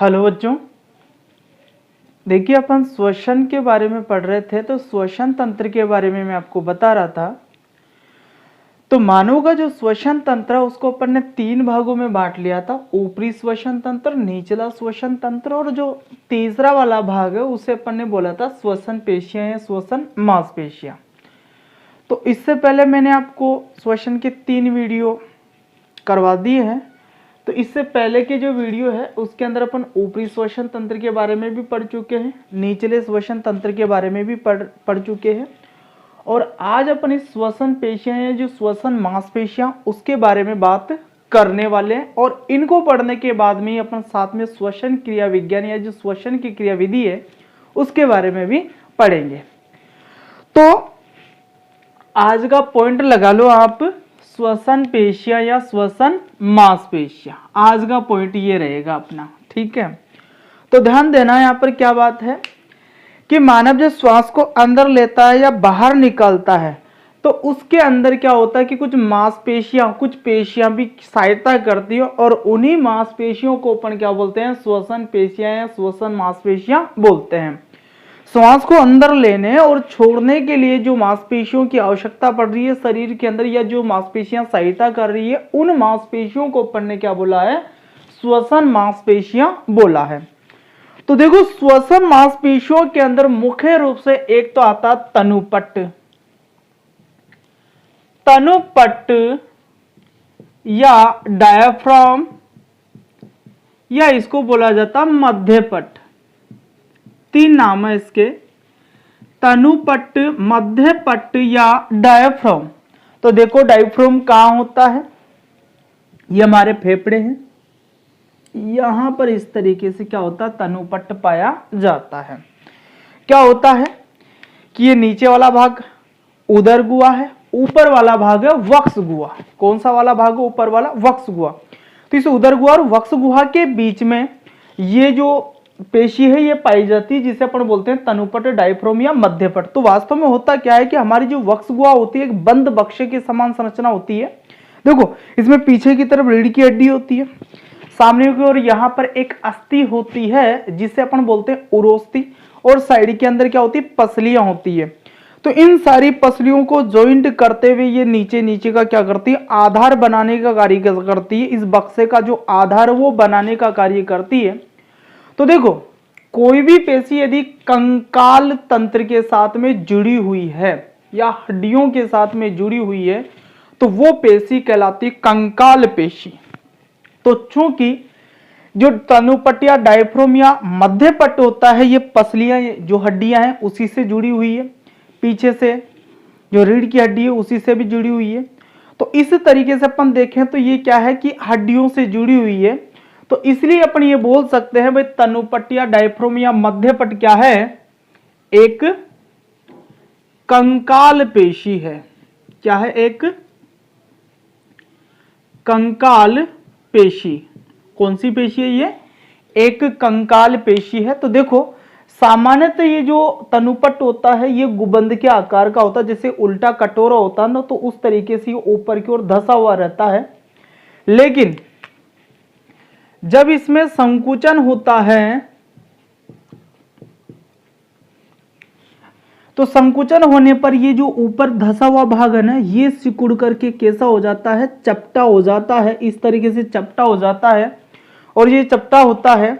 Hello बच्चों, देखिए अपन श्वसन के बारे में पढ़ रहे थे। तो श्वसन तंत्र के बारे में मैं आपको बता रहा था। तो मानव का जो श्वसन तंत्र है उसको अपन ने 3 भागों में बांट लिया था। ऊपरी श्वसन तंत्र, निचला श्वसन तंत्र और जो तीसरा वाला भाग है उसे अपन ने बोला था श्वसन पेशियां या श्वसन मांसपेशियां। तो इससे पहले मैंने आपको श्वसन के 3 वीडियो करवा दिए हैं। तो इससे पहले के जो वीडियो है उसके अंदर अपन ऊपरी श्वसन तंत्र के बारे में भी पढ़ चुके हैं, निचले श्वसन तंत्र के बारे में भी पढ़ चुके हैं। और आज अपन इस श्वसन पेशियां या जो श्वसन मांसपेशियां उसके बारे में बात करने वाले हैं। और इनको पढ़ने के बाद में ही अपन साथ में श्वसन क्रिया विज्ञान या जो श्वसन की क्रिया विधि है उसके बारे में भी पढ़ेंगे। तो आज का पॉइंट लगा लो आप, श्वसन पेशियां या श्वसन मांसपेशियां। आज का पॉइंट ये रहेगा अपना, ठीक है। तो ध्यान देना यहाँ पर क्या बात है कि मानव जब श्वास को अंदर लेता है या बाहर निकालता है तो उसके अंदर क्या होता है कि कुछ मांसपेशियां, कुछ पेशियां भी सहायता करती है और उन्हीं मांसपेशियों को अपन क्या बोलते हैं, श्वसन पेशियां या श्वसन मांसपेशियां बोलते हैं। श्वास को अंदर लेने और छोड़ने के लिए जो मांसपेशियों की आवश्यकता पड़ रही है शरीर के अंदर या जो मांसपेशियां सहायता कर रही है उन मांसपेशियों को अपन ने क्या बोला है, श्वसन मांसपेशियां बोला है। तो देखो श्वसन मांसपेशियों के अंदर मुख्य रूप से एक तो आता तनुपट्ट, तनुपट्ट या डायाफ्राम या इसको बोला जाता मध्यपट्ट। 3 नाम है इसके, तनुपट्ट, मध्यपट्ट या डायाफ्राम। तो देखो डायाफ्राम कहां होता है, ये हमारे फेफड़े हैं, यहां पर इस तरीके से क्या होता है, तनुपट्ट पाया जाता है। क्या होता है कि ये नीचे वाला भाग उदर गुहा है, ऊपर वाला भाग है वक्ष गुहा। कौन सा वाला भाग है, ऊपर वाला वक्ष गुहा। तो इस उदर गुहा और वक्ष गुहा के बीच में ये जो पेशी है ये पाई जाती है जिसे अपन बोलते हैं तनुपट्ट, डायाफ्राम या मध्यपट्ट। तो वास्तव में होता क्या है कि हमारी जो वक्ष गुहा होती है एक बंद बक्से के समान संरचना होती है। देखो इसमें पीछे की तरफ रीढ़ की हड्डी होती है, सामने की ओर यहाँ पर एक अस्थि होती है जिसे अपन बोलते हैं उरोस्थि, और साइड के अंदर क्या होती है, पसलियां होती है। तो इन सारी पसलियों को ज्वाइंट करते हुए ये नीचे नीचे का क्या करती है, आधार बनाने का कार्य करती है। इस बक्से का जो आधार वो बनाने का कार्य करती है। तो देखो कोई भी पेशी यदि कंकाल तंत्र के साथ में जुड़ी हुई है या हड्डियों के साथ में जुड़ी हुई है तो वो पेशी कहलाती कंकाल पेशी। तो चूंकि जो तनुपट्ट या डायाफ्राम या मध्यपट्ट होता है ये पसलियां जो हड्डियां हैं उसी से जुड़ी हुई है, पीछे से जो रीढ़ की हड्डी है उसी से भी जुड़ी हुई है। तो इस तरीके से अपन देखें तो ये क्या है कि हड्डियों से जुड़ी हुई है। तो इसलिए अपन ये बोल सकते हैं भाई तनुपट्ट या डायाफ्राम या मध्यपट्ट क्या है, एक कंकाल पेशी है। क्या है, एक कंकाल पेशी। कौन सी पेशी है ये, एक कंकाल पेशी है। तो देखो सामान्यतः ये जो तनुपट्ट होता है ये गुबंद के आकार का होता है, जैसे उल्टा कटोरा होता है ना, तो उस तरीके से ऊपर की ओर धंसा हुआ रहता है। लेकिन जब इसमें संकुचन होता है तो संकुचन होने पर ये जो ऊपर धंसा हुआ भाग है ना ये सिकुड़ करके कैसा हो जाता है, चपटा हो जाता है। इस तरीके से चपटा हो जाता है और ये चपटा होता है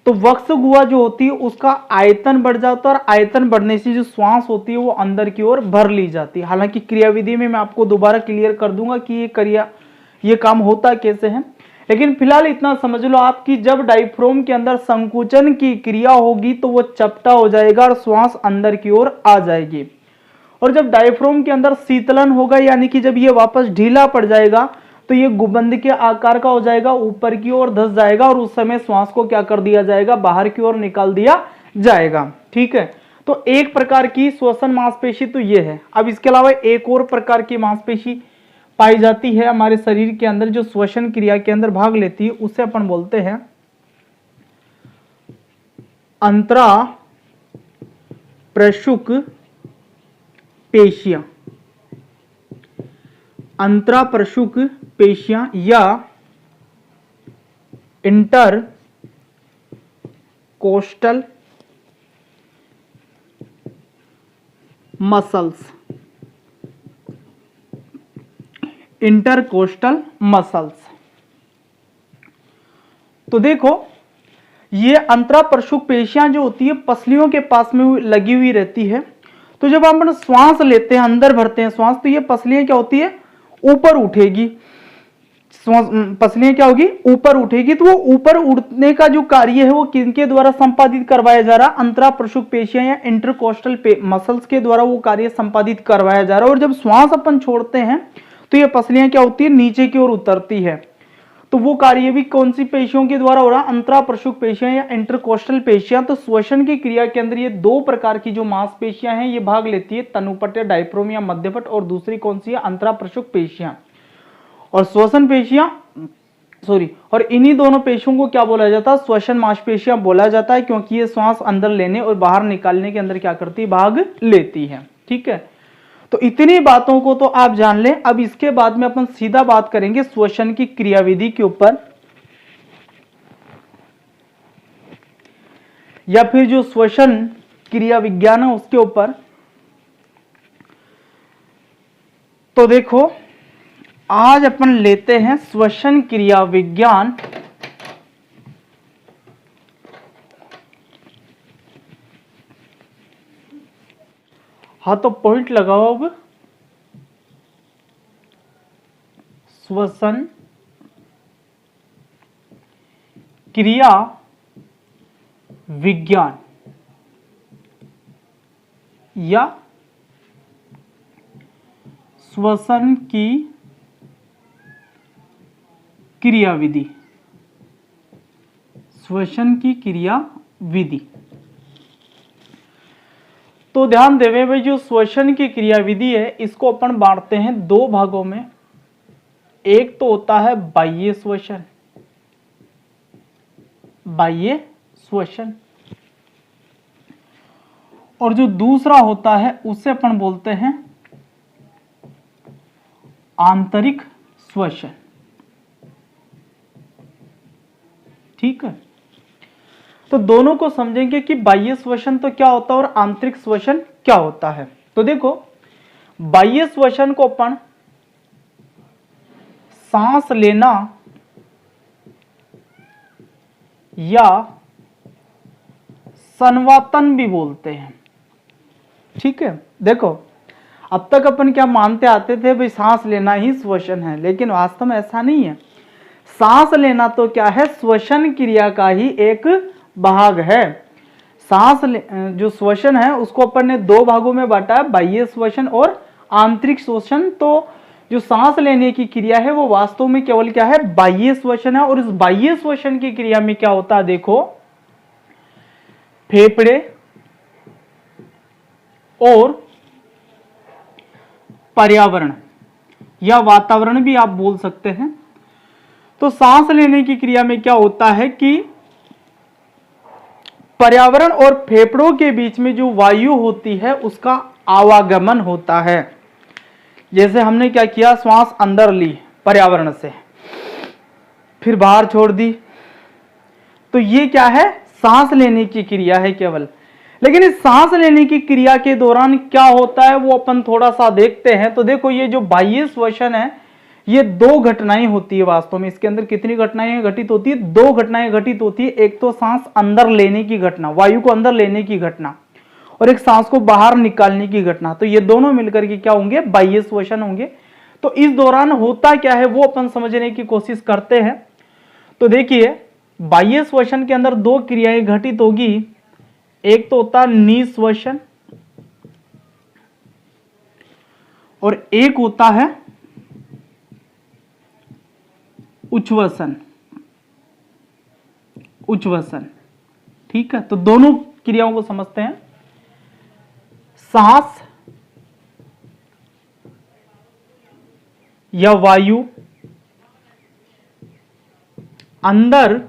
तो वक्ष गुहा जो होती है उसका आयतन बढ़ जाता है और आयतन बढ़ने से जो श्वास होती है वो अंदर की ओर भर ली जाती है। हालांकि क्रियाविधि में मैं आपको दोबारा क्लियर कर दूंगा कि ये काम होता कैसे है, लेकिन फिलहाल इतना समझ लो आप कि जब डायाफ्राम के अंदर संकुचन की क्रिया होगी तो वो चपटा हो जाएगा और श्वास अंदर की ओर आ जाएगी। और जब डायाफ्राम के अंदर शीतलन होगा यानी कि जब ये वापस ढीला पड़ जाएगा तो ये गुबंद के आकार का हो जाएगा, ऊपर की ओर धंस जाएगा और उस समय श्वास को क्या कर दिया जाएगा, बाहर की ओर निकाल दिया जाएगा। ठीक है, तो एक प्रकार की श्वसन मांसपेशी तो ये है। अब इसके अलावा एक और प्रकार की मांसपेशी पाई जाती है हमारे शरीर के अंदर जो श्वसन क्रिया के अंदर भाग लेती है, उसे अपन बोलते हैं अंतरा प्रशुक पेशियां। अंतराप्रशुक पेशियां या inter coastal muscles, intercostal muscles. तो देखो ये अंतरापृष्ठ पेशियां जो होती है पसलियों के पास में लगी हुई रहती है। तो जब हम श्वास लेते हैं, अंदर भरते हैं श्वास, तो ये पसलियां क्या होती है, ऊपर उठेगी। पसलियां क्या होगी, ऊपर उठेगी। तो वो ऊपर उठने का जो कार्य है वो किनके द्वारा संपादित करवाया जा रहा है, अंतरापृष्ठ पेशियां या इंटरकोस्टल मसल्स के द्वारा वो कार्य संपादित करवाया जा रहा है। और जब श्वास अपन छोड़ते हैं तो ये पसलियां क्या होती है, नीचे की ओर उतरती है। तो वो कार्य भी कौन सी पेशियों के द्वारा हो रहा है, अंतरापृष्ठ पेशियां या इंटरकोस्टल पेशियां। तो श्वसन की क्रिया के अंदर ये दो प्रकार की जो मांसपेशियां हैं ये भाग लेती है, तनुपट या डायफ्राम या मध्यपट, और दूसरी कौन सी है, अंतरापृष्ठ पेशियां। और श्वसन पेशियां और इन्हीं दोनों पेशियों को क्या बोला जाता है, श्वसन मांसपेशियां बोला जाता है, क्योंकि ये श्वास अंदर लेने और बाहर निकालने के अंदर क्या करती है, भाग लेती है। ठीक है, तो इतनी बातों को तो आप जान लें। अब इसके बाद में अपन सीधा बात करेंगे श्वसन की क्रियाविधि के ऊपर, या फिर जो श्वसन क्रिया विज्ञान है उसके ऊपर। तो देखो आज अपन लेते हैं श्वसन क्रिया विज्ञान। हाँ तो पॉइंट लगाओ अब, श्वसन क्रिया विज्ञान या श्वसन की क्रियाविधि, श्वसन की क्रिया विधि। तो ध्यान देवे भाई, जो श्वसन की क्रियाविधि है इसको अपन बांटते हैं दो भागों में। एक तो होता है बाह्य श्वसन, बाह्य श्वसन, और जो दूसरा होता है उसे अपन बोलते हैं आंतरिक श्वसन। ठीक है, तो दोनों को समझेंगे कि बाह्य श्वसन तो क्या होता है और आंतरिक श्वसन क्या होता है। तो देखो बाह्य श्वसन को अपन सांस लेना या संवातन भी बोलते हैं। ठीक है, देखो अब तक अपन क्या मानते आते थे भाई, सांस लेना ही श्वसन है, लेकिन वास्तव में ऐसा नहीं है। सांस लेना तो क्या है, श्वसन क्रिया का ही एक भाग है। सांस जो श्वसन है उसको अपन ने दो भागों में बांटा है, बाह्य श्वसन और आंतरिक श्वसन। तो जो सांस लेने की क्रिया है वो वास्तव में केवल क्या है, बाह्य श्वसन है। और इस बाह्य श्वसन की क्रिया में क्या होता है, देखो फेफड़े और पर्यावरण या वातावरण भी आप बोल सकते हैं। तो सांस लेने की क्रिया में क्या होता है कि पर्यावरण और फेफड़ों के बीच में जो वायु होती है उसका आवागमन होता है। जैसे हमने क्या किया, श्वास अंदर ली पर्यावरण से, फिर बाहर छोड़ दी, तो ये क्या है, सांस लेने की क्रिया है केवल। लेकिन इस सांस लेने की क्रिया के दौरान क्या होता है वो अपन थोड़ा सा देखते हैं। तो देखो ये जो बाह्य श्वसन है ये दो घटनाएं होती है वास्तव में। इसके अंदर कितनी घटनाएं घटित होती है, दो घटनाएं घटित होती है। एक तो सांस अंदर लेने की घटना, वायु को अंदर लेने की घटना, और एक सांस को बाहर निकालने की घटना। तो ये दोनों मिलकर के क्या होंगे, बाह्य श्वसन होंगे। तो इस दौरान होता क्या है वो अपन समझने की कोशिश करते हैं। तो देखिए बाह्य श्वसन के अंदर दो क्रियाएं घटित होगी। एक तो होता है निश्वसन और एक होता है उच्छ्वसन। उच्छ्वसन, ठीक है। तो दोनों क्रियाओं को समझते हैं। सांस या वायु अंदर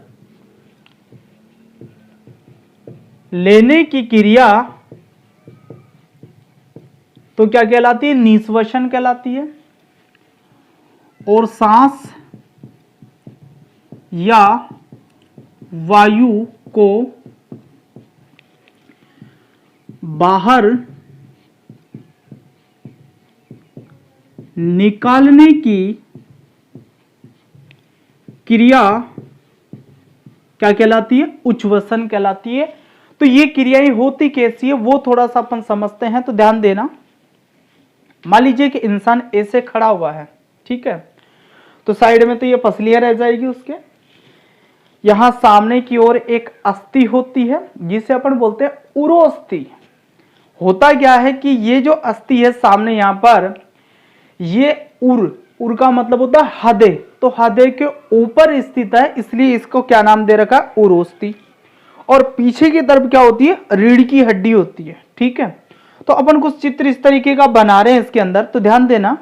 लेने की क्रिया तो क्या कहलाती है, निश्वसन कहलाती है। और सांस या वायु को बाहर निकालने की क्रिया क्या कहलाती है? उच्छ्वसन कहलाती है। तो ये क्रियाएं होती कैसी है वो थोड़ा सा अपन समझते हैं, तो ध्यान देना। मान लीजिए कि इंसान ऐसे खड़ा हुआ है, ठीक है, तो साइड में तो ये पसलियां रह जाएगी उसके, यहां सामने की ओर एक अस्थि होती है जिसे अपन बोलते हैं उरोस्थि। होता क्या है कि ये जो अस्थि है सामने यहां पर, ये उर का मतलब होता है हृदय, तो हृदय के ऊपर स्थित है, इसलिए इसको क्या नाम दे रखा है? उरोस्थि। और पीछे की तरफ क्या होती है? रीढ़ की हड्डी होती है, ठीक है। तो अपन कुछ चित्र इस तरीके का बना रहे हैं इसके अंदर, तो ध्यान देना।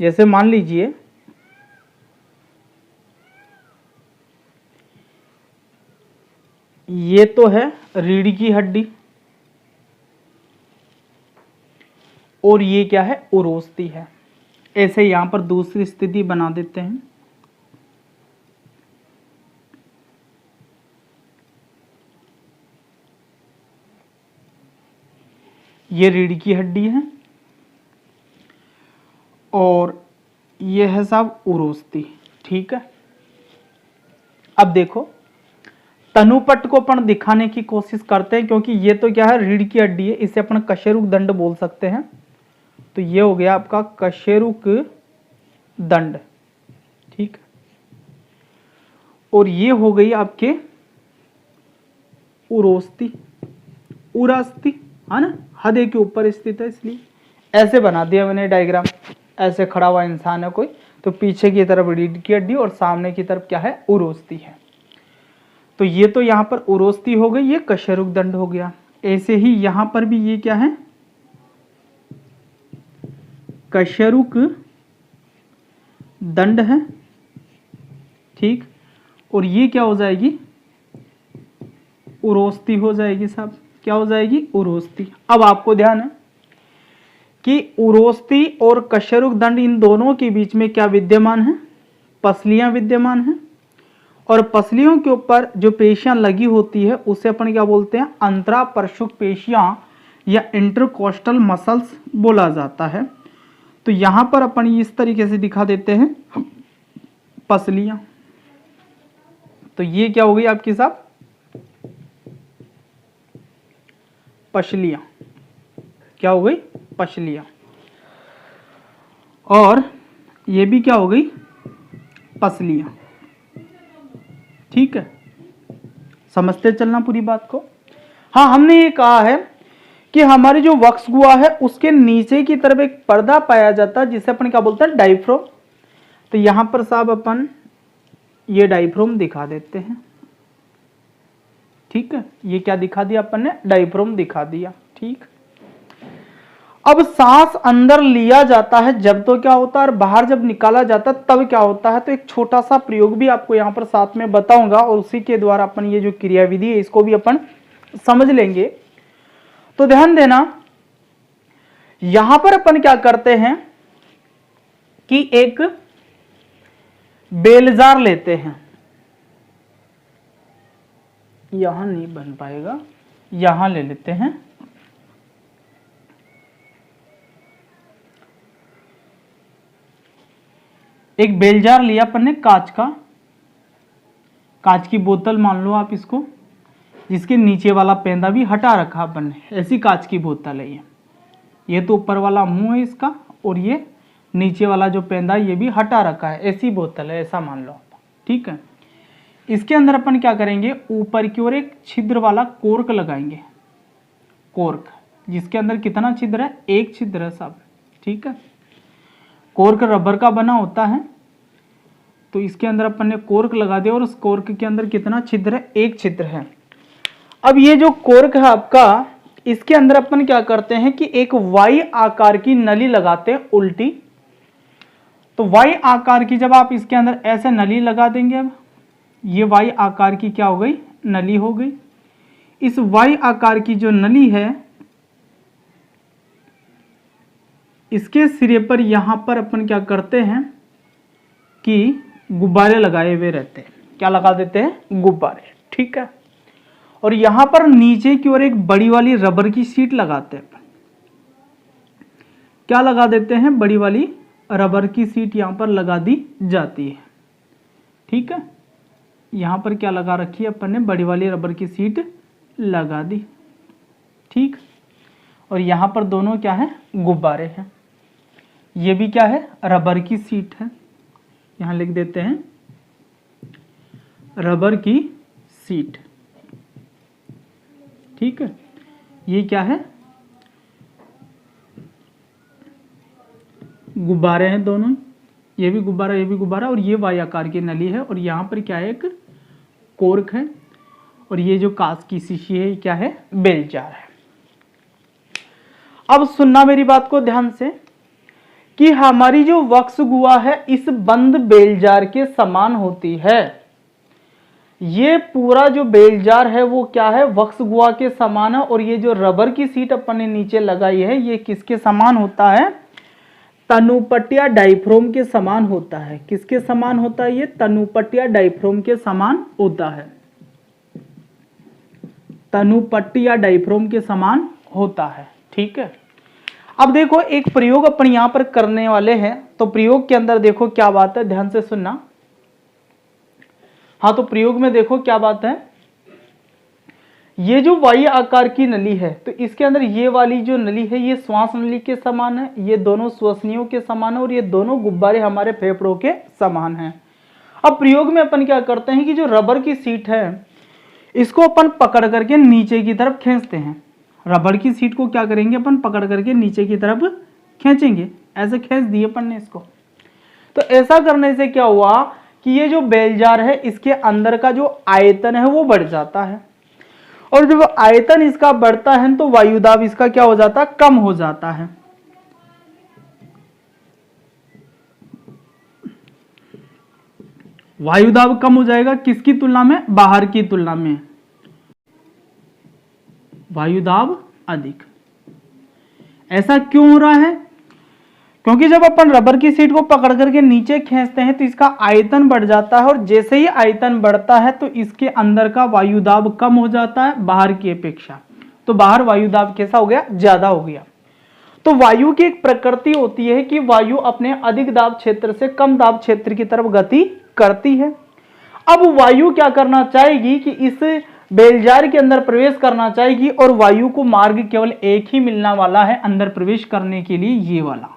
जैसे मान लीजिए ये तो है रीढ़ की हड्डी और ये क्या है? उरोस्थि है। ऐसे यहां पर दूसरी स्थिति बना देते हैं। ये रीढ़ की हड्डी है और ये है साहब उरोस्थि, ठीक है। अब देखो तनुपट को अपन दिखाने की कोशिश करते हैं, क्योंकि ये तो क्या है? रीढ़ की हड्डी है, इसे अपन कशेरुक दंड बोल सकते हैं। तो ये हो गया आपका कशेरुक दंड, ठीक। और ये हो गई आपके उरोस्थि, उरास्थि, है ना, हृदय के ऊपर स्थित है, इसलिए ऐसे बना दिया मैंने डायग्राम। ऐसे खड़ा हुआ इंसान है कोई, तो पीछे की तरफ रीढ़ की हड्डी और सामने की तरफ क्या है? उरोस्थि है। तो ये तो यहां पर उरोस्थि हो गई, ये कशेरुक दंड हो गया। ऐसे ही यहां पर भी ये क्या है? कशेरुक दंड है, ठीक। और ये क्या हो जाएगी? उरोस्थि हो जाएगी साहब। क्या हो जाएगी? उरोस्थि। अब आपको ध्यान है कि उरोस्थि और कशेरुक दंड इन दोनों के बीच में क्या विद्यमान है? पसलियां विद्यमान हैं। और पसलियों के ऊपर जो पेशियां लगी होती है उसे अपन क्या बोलते हैं? अंतरापरशुक पेशियां या इंटरकोस्टल मसल्स बोला जाता है। तो यहां पर अपन इस तरीके से दिखा देते हैं पसलियां। तो ये क्या हो गई आपकी साहब? पसलियां। क्या हो गई? पसलियां। और ये भी क्या हो गई? पसलियां, ठीक है। समझते चलना पूरी बात को। हाँ, हमने ये कहा है कि हमारी जो वक्ष गुहा है उसके नीचे की तरफ एक पर्दा पाया जाता है जिसे अपन क्या बोलते हैं? डायफ्राम। तो यहां पर साहब अपन ये डायफ्राम दिखा देते हैं, ठीक है। ये क्या दिखा दिया अपन ने? डायफ्राम दिखा दिया, ठीक। अब सांस अंदर लिया जाता है जब तो क्या होता है, और बाहर जब निकाला जाता है तब क्या होता है। तो एक छोटा सा प्रयोग भी आपको यहां पर साथ में बताऊंगा और उसी के द्वारा अपन ये जो क्रियाविधि है इसको भी अपन समझ लेंगे। तो ध्यान देना, यहां पर अपन क्या करते हैं कि एक बेलजार लेते हैं। यहां नहीं बन पाएगा, यहां ले लेते हैं। एक बेलजार लिया अपन ने कांच का, कांच की बोतल मान लो आप इसको, जिसके नीचे वाला पेंदा भी हटा रखा अपन ने। ऐसी कांच की बोतल है ये तो ऊपर वाला मुंह है इसका और ये नीचे वाला जो पेंदा ये भी हटा रखा है। ऐसी बोतल है, ऐसा मान लो, ठीक है। इसके अंदर अपन क्या करेंगे? ऊपर की ओर एक छिद्र वाला कोर्क लगाएंगे। कोर्क जिसके अंदर कितना छिद्र है? एक छिद्र है साहब, ठीक है। कोर्क रबर का बना होता है, तो इसके अंदर अपन ने कोर्क लगा दिया और उस कोर्क के अंदर कितना छिद्र है? एक छिद्र है। अब ये जो कोर्क है आपका, इसके अंदर अपन क्या करते हैं कि एक वाई आकार की नली लगाते हैं उल्टी। तो वाई आकार की जब आप इसके अंदर ऐसे नली लगा देंगे, अब ये वाई आकार की क्या हो गई? नली हो गई। इस वाई आकार की जो नली है इसके सिरे पर यहां पर अपन क्या करते हैं कि गुब्बारे लगाए हुए रहते हैं। क्या लगा देते हैं? गुब्बारे। ठीक है। और यहां पर नीचे की ओर एक बड़ी वाली रबर की शीट लगाते हैं। क्या लगा देते हैं? बड़ी वाली रबर की शीट यहां पर लगा दी जाती है। ठीक है। यहां पर क्या लगा रखी है अपन ने? बड़ी वाली रबर की शीट लगा दी। ठीक। और यहां पर दोनों क्या है? गुब्बारे हैं। ये भी क्या है? रबर की शीट है। यहां लिख देते हैं रबर की शीट। ठीक है। ये क्या है? गुब्बारे हैं दोनों। ये भी गुब्बारा, ये भी गुब्बारा, और ये वाई आकार की नली है। और यहां पर क्या है? एक कोर्क है। और ये जो कांच की शीशी है, ये क्या है? बेल जार है। अब सुनना मेरी बात को ध्यान से कि हमारी जो वक्स गुहा है इस बंद बेल जार के समान होती है। ये पूरा जो बेल जार है वो क्या है? वक्स गुहा के समान है। और ये जो रबर की शीट अपन ने नीचे लगाई है ये किसके समान होता है? तनुपट या डाइफ्रोम के समान होता है। किसके समान होता है? ये तनुपट या डाइफ्रोम के समान होता है। तनुपट या डाइफ्रोम के समान होता है। ठीक है। अब देखो एक प्रयोग अपन यहां पर करने वाले हैं। तो प्रयोग के अंदर देखो क्या बात है, ध्यान से सुनना। हाँ, तो प्रयोग में देखो क्या बात है। ये जो वाई आकार की नली है तो इसके अंदर ये वाली जो नली है ये श्वास नली के समान है, ये दोनों श्वसनियों के समान है, और ये दोनों गुब्बारे हमारे फेफड़ों के समान हैं। अब प्रयोग में अपन क्या करते हैं कि जो रबर की शीट है इसको अपन पकड़ करके नीचे की तरफ खींचते हैं। रबर की शीट को क्या करेंगे? अपन पकड़ करके नीचे की तरफ खींचेंगे। ऐसे खींच दिए अपन ने इसको। तो ऐसा करने से क्या हुआ कि ये जो बेल जार है इसके अंदर का जो आयतन है वो बढ़ जाता है। और जब आयतन इसका बढ़ता है तो वायुदाब इसका क्या हो जाता है? कम हो जाता है। वायुदाब कम हो जाएगा किसकी तुलना में? बाहर की तुलना में। वायुदाब अधिक। ऐसा क्यों हो रहा है? क्योंकि जब अपन रबर की शीट को पकड़ करके नीचे खींचते हैं तो इसका आयतन बढ़ जाता है, और जैसे ही आयतन बढ़ता है तो इसके अंदर का वायुदाब कम हो जाता है बाहर की अपेक्षा। तो बाहर वायुदाब कैसा हो गया? ज्यादा हो गया। तो वायु की एक प्रकृति होती है कि वायु अपने अधिक दाब क्षेत्र से कम दाब क्षेत्र की तरफ गति करती है। अब वायु क्या करना चाहेगी कि इस बेलजार के अंदर प्रवेश करना चाहेगी, और वायु को मार्ग केवल एक ही मिलने वाला है अंदर प्रवेश करने के लिए, ये वाला।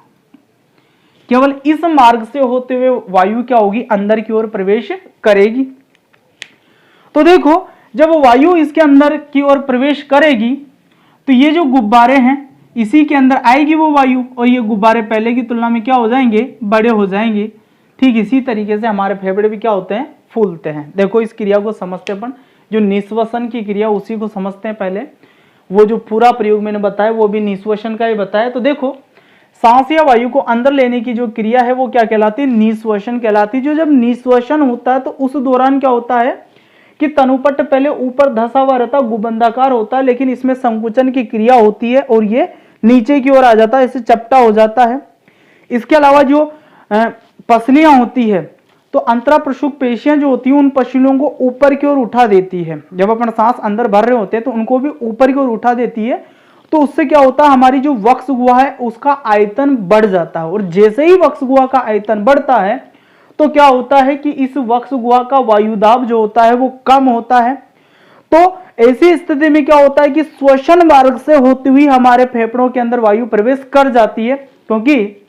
केवल इस मार्ग से होते हुए वायु क्या होगी? अंदर की ओर प्रवेश करेगी। तो देखो जब वायु इसके अंदर की ओर प्रवेश करेगी तो ये जो गुब्बारे हैं इसी के अंदर आएगी वो वायु, और ये गुब्बारे पहले की तुलना में क्या हो जाएंगे? बड़े हो जाएंगे। ठीक इसी तरीके से हमारे फेफड़े भी क्या होते हैं? फूलते हैं। देखो इस क्रिया को समझते अपन, जो निश्वसन की क्रिया उसी को समझते हैं पहले। वो जो पूरा प्रयोग मैंने बताया वो भी निश्वसन का ही बताया। तो देखो सांस या वायु को अंदर लेने की जो क्रिया है वो क्या कहलाती है? निश्वसन कहलाती है। जो जब निश्वसन होता है तो उस दौरान क्या होता है कि तनुपट पहले ऊपर धसा हुआ रहता, गुबंदाकार होता है, लेकिन इसमें संकुचन की क्रिया होती है और ये नीचे की ओर आ जाता है, इसे चपटा हो जाता है। इसके अलावा जो पसलियां होती है तो अंतराप्रशुक पेशियां जो होती हैं उन पसलियों को ऊपर की ओर उठा देती है। जब अपन सांस अंदर भर रहे होते हैं तो उनको भी ऊपर की ओर उठा देती है। तो उससे क्या होता है? हमारी जो वक्ष गुहा है उसका आयतन बढ़ जाता है, और जैसे ही वक्ष गुहा का आयतन बढ़ता है तो क्या होता है कि इस वक्ष गुहा का वायुदाब जो होता है वो कम होता है। तो ऐसी स्थिति में क्या होता है कि श्वसन मार्ग से होती हुई हमारे फेफड़ों के अंदर वायु प्रवेश कर जाती है, क्योंकि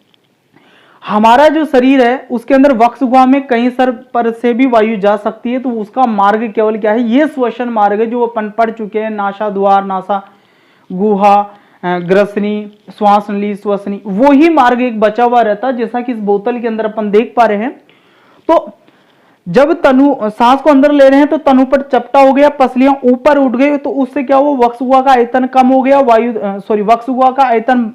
हमारा जो शरीर है उसके अंदर वक्ष गुहा में कहीं सर पर से भी वायु जा सकती है। तो उसका मार्ग केवल क्या है? ये श्वसन मार्ग है जो अपन पढ़ चुके हैं, नासा द्वार, नासा गुहा, ग्रसनी, श्वास नली, श्वसनी, वो ही मार्ग एक बचा हुआ रहता है, जैसा कि इस बोतल के अंदर अपन देख पा रहे हैं। तो जब सांस को अंदर ले रहे हैं तो तनुपट चपटा हो गया, पसलियां ऊपर उठ गई, तो उससे क्या हुआ? वक्ष गुहा का आयतन कम हो गया, वक्ष गुहा का आयतन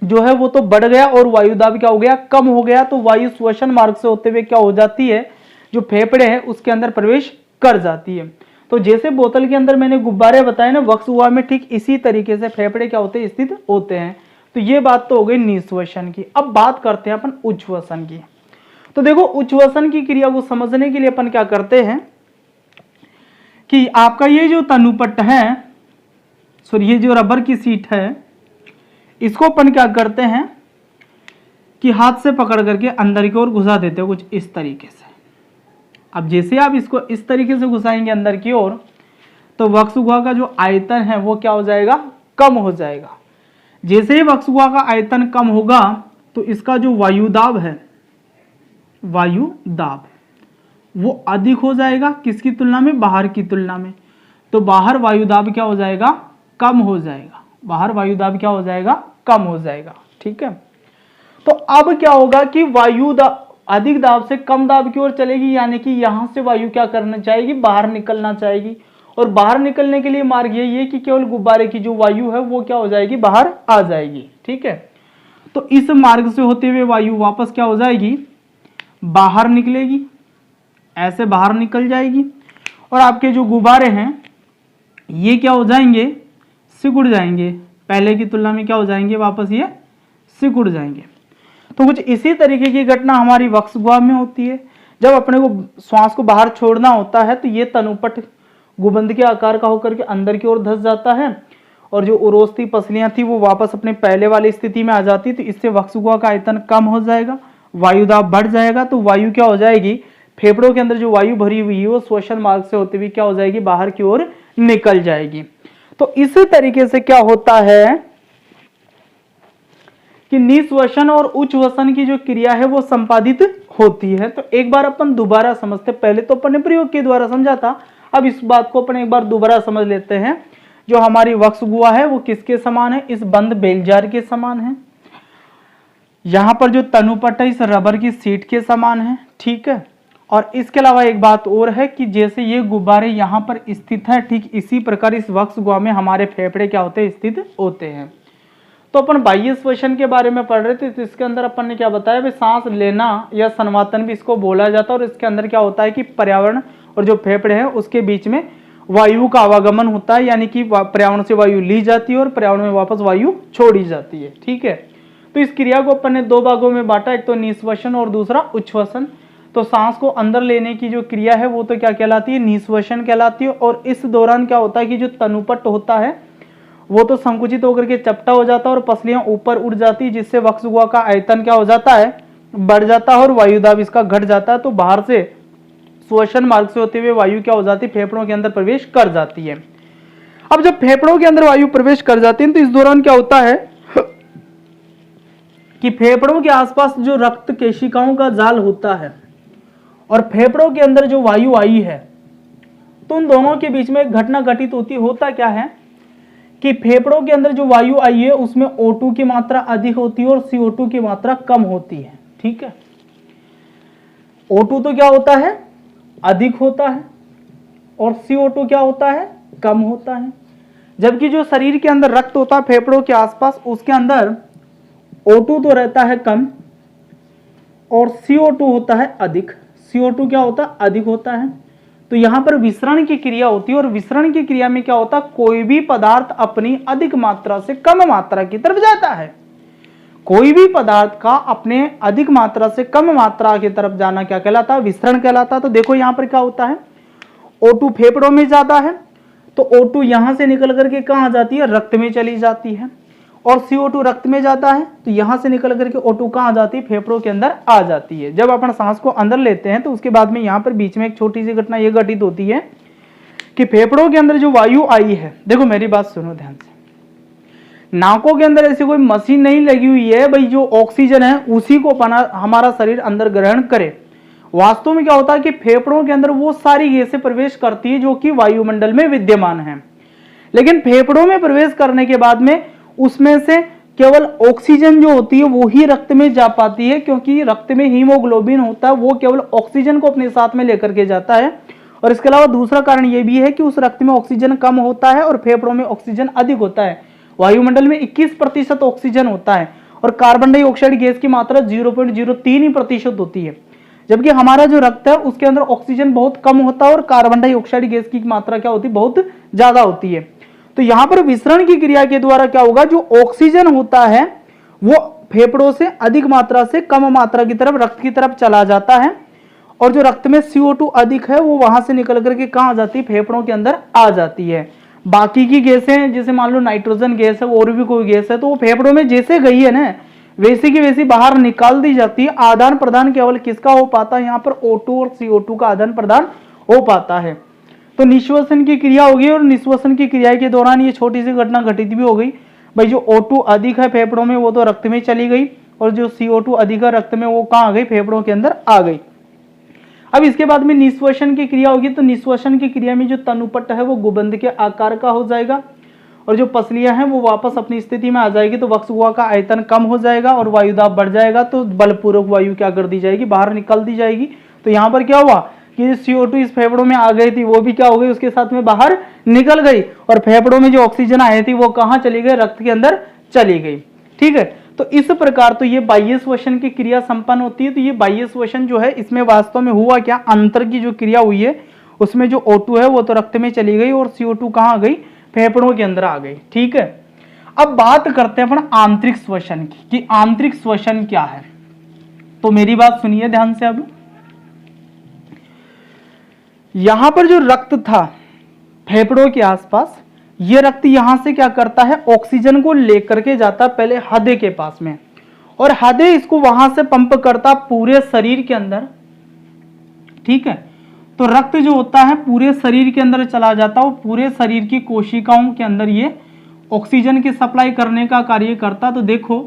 जो है वो तो बढ़ गया और वायुदाब क्या हो गया? कम हो गया। तो वायु श्वसन मार्ग से होते हुए क्या हो जाती है? जो फेफड़े हैं उसके अंदर प्रवेश कर जाती है। तो जैसे बोतल के अंदर मैंने गुब्बारे बताए ना वक्ष गुहा में, ठीक इसी तरीके से फेफड़े क्या होते हैं? स्थित होते हैं। तो ये बात तो हो गई निःश्वसन की। अब बात करते हैं अपन उच्छ्वसन की। तो देखो उच्छ्वसन की क्रिया को समझने के लिए अपन क्या करते हैं कि आपका ये जो तनुपट्ट है, सॉरी ये जो रबर की सीट है, इसको अपन क्या करते हैं कि हाथ से पकड़ करके अंदर की ओर घुसा देते हो कुछ इस तरीके से। अब जैसे आप इसको इस तरीके से घुसाएंगे अंदर की ओर, तो वक्षगुहा का जो आयतन है वो क्या हो जाएगा, कम हो जाएगा। जैसे ही वक्षगुहा का आयतन कम होगा तो इसका जो वायुदाब है, वायुदाब वो अधिक हो जाएगा, किसकी तुलना में, बाहर की तुलना में। तो बाहर वायुदाब क्या हो जाएगा, कम हो जाएगा। बाहर वायुदाब क्या हो जाएगा, कम हो जाएगा। ठीक है, तो अब क्या होगा कि वायु अधिक दाब से कम दाब की ओर चलेगी, यानी कि यहां से वायु क्या करना चाहेगी, बाहर निकलना चाहेगी। और बाहर निकलने के लिए मार्ग यही है कि केवल गुब्बारे की जो वायु है वो क्या हो जाएगी, बाहर आ जाएगी। ठीक है, तो इस मार्ग से होते हुए वायु वापस क्या हो जाएगी, बाहर निकलेगी, ऐसे बाहर निकल जाएगी। और आपके जो गुब्बारे हैं ये क्या हो जाएंगे, सिकुड़ जाएंगे, पहले की तुलना में क्या हो जाएंगे, वापस ये सिकुड़ जाएंगे। तो कुछ इसी तरीके की घटना हमारी वक्षगुहा में होती है। जब अपने को श्वास को बाहर छोड़ना होता है तो ये तनुपट गुबंद के आकार का होकर के अंदर की ओर धंस जाता है, और जो उरोस्ती पसलियां थी वो वापस अपने पहले वाली स्थिति में आ जाती। तो इससे वक्षगुहा का आयतन कम हो जाएगा, वायुदाब बढ़ जाएगा। तो वायु क्या हो जाएगी, फेफड़ों के अंदर जो वायु भरी हुई है वो श्वसन मार्ग से होते हुए क्या हो जाएगी, बाहर की ओर निकल जाएगी। तो इस तरीके से क्या होता है कि निःश्वसन और उच्छ्वसन की जो क्रिया है वो संपादित होती है। तो एक बार अपन दोबारा समझते, पहले तो अपन ने प्रयोग के द्वारा समझा था, अब इस बात को अपन एक बार दोबारा समझ लेते हैं। जो हमारी वक्षगुहा है वो किसके समान है, इस बंद बेलजार के समान है। यहां पर जो तनुपट्ट है इस रबर की सीट के समान है। ठीक है, और इसके अलावा एक बात और है कि जैसे ये गुब्बारे यहाँ पर स्थित है, ठीक इसी प्रकार इस वक्षगुहा में हमारे फेफड़े क्या होते हैं, स्थित होते हैं। तो अपन बाह्य श्वसन के बारे में पढ़ रहे थे, तो इसके अंदर अपन ने क्या बताया, भाई सांस लेना या संवातन भी इसको बोला जाता है। और इसके अंदर क्या होता है कि पर्यावरण और जो फेफड़े हैं उसके बीच में वायु का आवागमन होता है, यानी कि पर्यावरण से वायु ली जाती है और पर्यावरण में वापस वायु छोड़ी जाती है। ठीक है, तो इस क्रिया को अपन ने दो भागों में बांटा, एक तो निःश्वसन और दूसरा उच्छ्वसन। तो सांस को अंदर लेने की जो क्रिया है वो तो क्या कहलाती है, निःश्वसन कहलाती है। और इस दौरान क्या होता है कि जो तनुपट्ट होता है वो तो संकुचित होकर के चपटा हो जाता है और पसलियां ऊपर उड़ जाती है, जिससे वक्षगुहा का आयतन क्या हो जाता है, बढ़ जाता है और वायुदाब इसका घट जाता है। तो बाहर से श्वसन मार्ग से होते हुए वायु क्या हो जाती है, फेफड़ों के अंदर प्रवेश कर जाती है। अब जब फेफड़ों के अंदर वायु प्रवेश कर जाती है तो इस दौरान क्या होता है कि फेफड़ों के आसपास जो रक्त केशिकाओं का जाल होता है और फेफड़ों के अंदर जो वायु आई है, तो उन दोनों के बीच में एक घटना घटित होती है। होता क्या है कि फेफड़ों के अंदर जो वायु आई है उसमें O2 की मात्रा अधिक होती है और CO2 की मात्रा कम होती है। ठीक है, O2 तो क्या होता है, अधिक होता है, और CO2 क्या होता है, कम होता है। जबकि जो शरीर के अंदर रक्त होता है फेफड़ों के आसपास, उसके अंदर O2 तो रहता है कम और CO2 होता है अधिक। CO2 क्या होता है, अधिक होता है। तो यहां पर विसरण की क्रिया होती है, और विसरण की क्रिया में क्या होता है, कोई भी पदार्थ अपनी अधिक मात्रा से कम मात्रा की तरफ जाता है। कोई भी पदार्थ का अपने अधिक मात्रा से कम मात्रा की तरफ जाना क्या कहलाता है, विसरण कहलाता है। तो देखो यहां पर क्या होता है, O2 फेफड़ों में ज्यादा है तो O2 यहां से निकल करके कहां जाती है, रक्त में चली जाती है। और CO2 रक्त में जाता है तो यहां से निकल करके O2 कहां जाती है, फेफड़ों के अंदर आ जाती है। जब अपन सांस को अंदर लेते हैं तो उसके बाद में यहां पर बीच में एक छोटी सी घटना यह घटित होती है कि फेफड़ों के अंदर जो वायु आई है, देखो मेरी बात सुनो ध्यान से, नाकों के अंदर ऐसी कोई मशीन नहीं लगी हुई है भाई जो ऑक्सीजन है उसी को हमारा शरीर अंदर ग्रहण करे। वास्तव में क्या होता है कि फेफड़ों के अंदर वो सारी गैसें प्रवेश करती है जो कि वायुमंडल में विद्यमान है, लेकिन फेफड़ों में प्रवेश करने के बाद में उसमें से केवल ऑक्सीजन जो होती है वो ही रक्त में जा पाती है, क्योंकि रक्त में हीमोग्लोबिन होता है, वो केवल ऑक्सीजन को अपने साथ में लेकर के जाता है। और इसके अलावा दूसरा कारण ये भी है कि उस रक्त में ऑक्सीजन कम होता है और फेफड़ों में ऑक्सीजन अधिक होता है। वायुमंडल में 21% ऑक्सीजन होता है और कार्बन डाइऑक्साइड गैस की मात्रा 0.03% होती है, जबकि हमारा जो रक्त है उसके अंदर ऑक्सीजन बहुत कम होता है और कार्बन डाइऑक्साइड गैस की मात्रा क्या होती है, बहुत ज्यादा होती है। तो यहां पर विसरण की क्रिया के द्वारा क्या होगा, जो ऑक्सीजन होता है वो फेफड़ों से अधिक मात्रा से कम मात्रा की तरफ रक्त की तरफ चला जाता है, और जो रक्त में CO2 अधिक है वो वहां से निकल करके कहाँ आ जाती है, फेफड़ों के अंदर आ जाती है। बाकी की गैसें जैसे मान लो नाइट्रोजन गैस है और भी कोई गैस है, तो वो फेफड़ों में जैसे गई है ना वैसी की वैसी बाहर निकाल दी जाती है। आदान प्रदान केवल किसका हो पाता है, यहाँ पर O2 और CO2 का आदान प्रदान हो पाता है। तो निश्वसन की क्रिया होगी, और निश्वसन की क्रिया के दौरान ये छोटी सी घटना घटित भी हो गई भाई, जो O2 अधिक है फेफड़ों में वो तो रक्त में चली गई, और जो CO2 अधिक है रक्त में वो कहाँ आ गई, फेफड़ों के अंदर आ गई। अब इसके बाद में निश्वसन की क्रिया होगी, तो निश्वसन की क्रिया में जो तनुपट्ट है वो गुबंद के आकार का हो जाएगा, और जो पसलियां हैं वो वापस अपनी स्थिति में आ जाएगी, तो वक्षगुहा का आयतन कम हो जाएगा और वायुदाब बढ़ जाएगा, तो बलपूर्वक वायु क्या कर दी जाएगी, बाहर निकल दी जाएगी। तो यहाँ पर क्या हुआ कि CO2 इस फेफड़ों में आ गई थी वो भी क्या हो गई, उसके साथ में बाहर निकल गई, और फेफड़ों में जो ऑक्सीजन आई थी वो कहाँ चली गई, रक्त के अंदर चली गई। ठीक है, तो इस प्रकार तो ये बाह्य श्वसन की क्रिया संपन्न होती है। तो ये बाह्य श्वसन जो है इसमें वास्तव में हुआ क्या, अंतर की जो क्रिया हुई है उसमें जो O2 है वो तो रक्त में चली गई, और CO2 कहाँ आ गई, फेफड़ों के अंदर आ गई। ठीक है, अब बात करते हैं अपन आंतरिक श्वसन की, कि आंतरिक श्वसन क्या है। तो मेरी बात सुनिए ध्यान से। अब यहां पर जो रक्त था फेफड़ों के आसपास, ये रक्त यहां से क्या करता है, ऑक्सीजन को लेकर के जाता पहले हृदय के पास में, और हृदय इसको वहां से पंप करता पूरे शरीर के अंदर। ठीक है, तो रक्त जो होता है पूरे शरीर के अंदर चला जाता है, पूरे शरीर की कोशिकाओं के अंदर ये ऑक्सीजन की सप्लाई करने का कार्य करता। तो देखो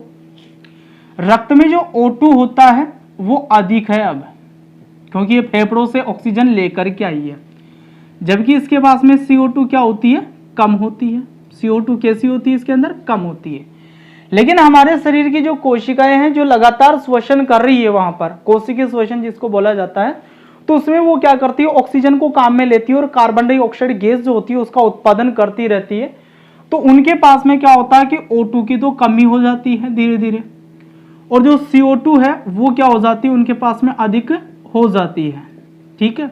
रक्त में जो O2 होता है वो अधिक है अब, क्योंकि ये फेफड़ों से ऑक्सीजन लेकर के आई है, जबकि इसके पास में CO2 क्या होती है, कम होती है। CO2 कैसी होती है, इसके अंदर कम होती है। लेकिन हमारे शरीर की जो कोशिकाएं हैं जो लगातार श्वसन कर रही है, वहां पर कोशिकीय श्वसन जिसको बोला जाता है, तो उसमें वो क्या करती है, ऑक्सीजन को काम में लेती है और कार्बन डाइऑक्साइड गैस जो होती है उसका उत्पादन करती रहती है। तो उनके पास में क्या होता है कि O2 की तो कमी हो जाती है धीरे धीरे, और जो CO2 है वो क्या हो जाती है, उनके पास में अधिक हो जाती है। ठीक है,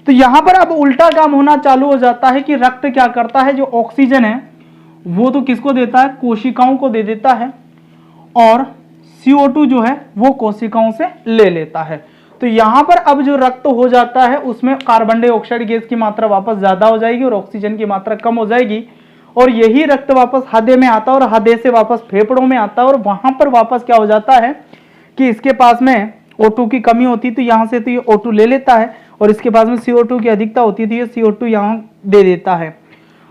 तो यहां पर अब उल्टा काम होना चालू हो जाता है कि रक्त क्या करता है, जो ऑक्सीजन है वो तो किसको देता है, कोशिकाओं को दे देता है, और CO2 जो है वो कोशिकाओं से ले लेता है। तो यहां पर अब जो रक्त हो जाता है उसमें कार्बन डाइऑक्साइड गैस की मात्रा वापस ज्यादा हो जाएगी और ऑक्सीजन की मात्रा कम हो जाएगी, और यही रक्त वापस हृदय में आता है, और हृदय से वापस फेफड़ों में आता है, और वहां पर वापस क्या हो जाता है कि इसके पास में O2 की कमी होती है, तो यहां से तो ये O2 ले लेता है, और इसके पास में CO2 की अधिकता होती थी, ये CO2 यहां दे देता है,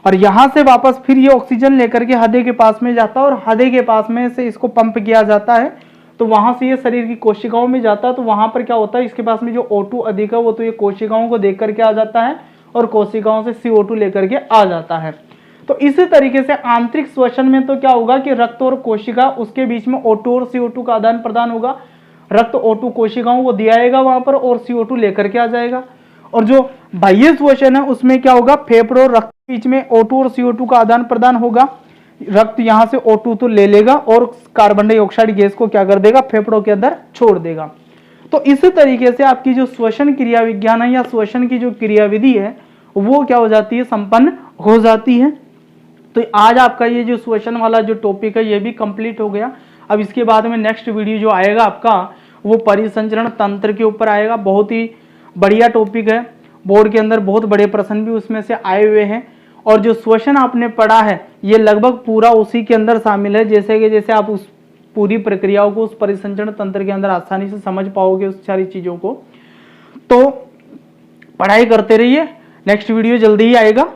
और यहां से वापस फिर ये ऑक्सीजन लेकर के हृदय के पास में जाता है, और हृदय के पास में से इसको पंप किया जाता है, तो वहां से ये शरीर की कोशिकाओं में जाता है। तो वहां पर क्या होता है, इसके पास में जो O2 अधिक है वो तो ये कोशिकाओं को देख करके आ जाता है, और कोशिकाओं से CO2 लेकर के आ जाता है। तो इसी तरीके से आंतरिक श्वसन में तो क्या होगा कि रक्त और कोशिका उसके बीच में O2 और CO2 का आदान प्रदान होगा। रक्त O2 कोशिकाओं को दियाएगा वहां पर, और CO2 लेकर के आ जाएगा। और जो बाह्य श्वसन है उसमें क्या होगा, फेफड़ों और रक्त के बीच में O2 और CO2 का आदान प्रदान होगा। रक्त यहां से O2 तो ले लेगा और कार्बन डाइऑक्साइड गैस को क्या कर देगा, फेफड़ों के अंदर छोड़ देगा। तो इसी तरीके से आपकी जो श्वसन क्रिया विज्ञान है या श्वसन की जो क्रियाविधि है वो क्या हो जाती है, संपन्न हो जाती है। तो आज आपका ये जो श्वसन वाला जो टॉपिक है ये भी कंप्लीट हो गया। अब इसके बाद में नेक्स्ट वीडियो जो आएगा आपका वो परिसंचरण तंत्र के ऊपर आएगा। बहुत ही बढ़िया टॉपिक है, बोर्ड के अंदर बहुत बड़े प्रश्न भी उसमें से आए हुए हैं, और जो श्वसन आपने पढ़ा है ये लगभग पूरा उसी के अंदर शामिल है, जैसे आप उस पूरी प्रक्रियाओं को उस परिसंचरण तंत्र के अंदर आसानी से समझ पाओगे उस सारी चीजों को। तो पढ़ाई करते रहिए, नेक्स्ट वीडियो जल्दी ही आएगा।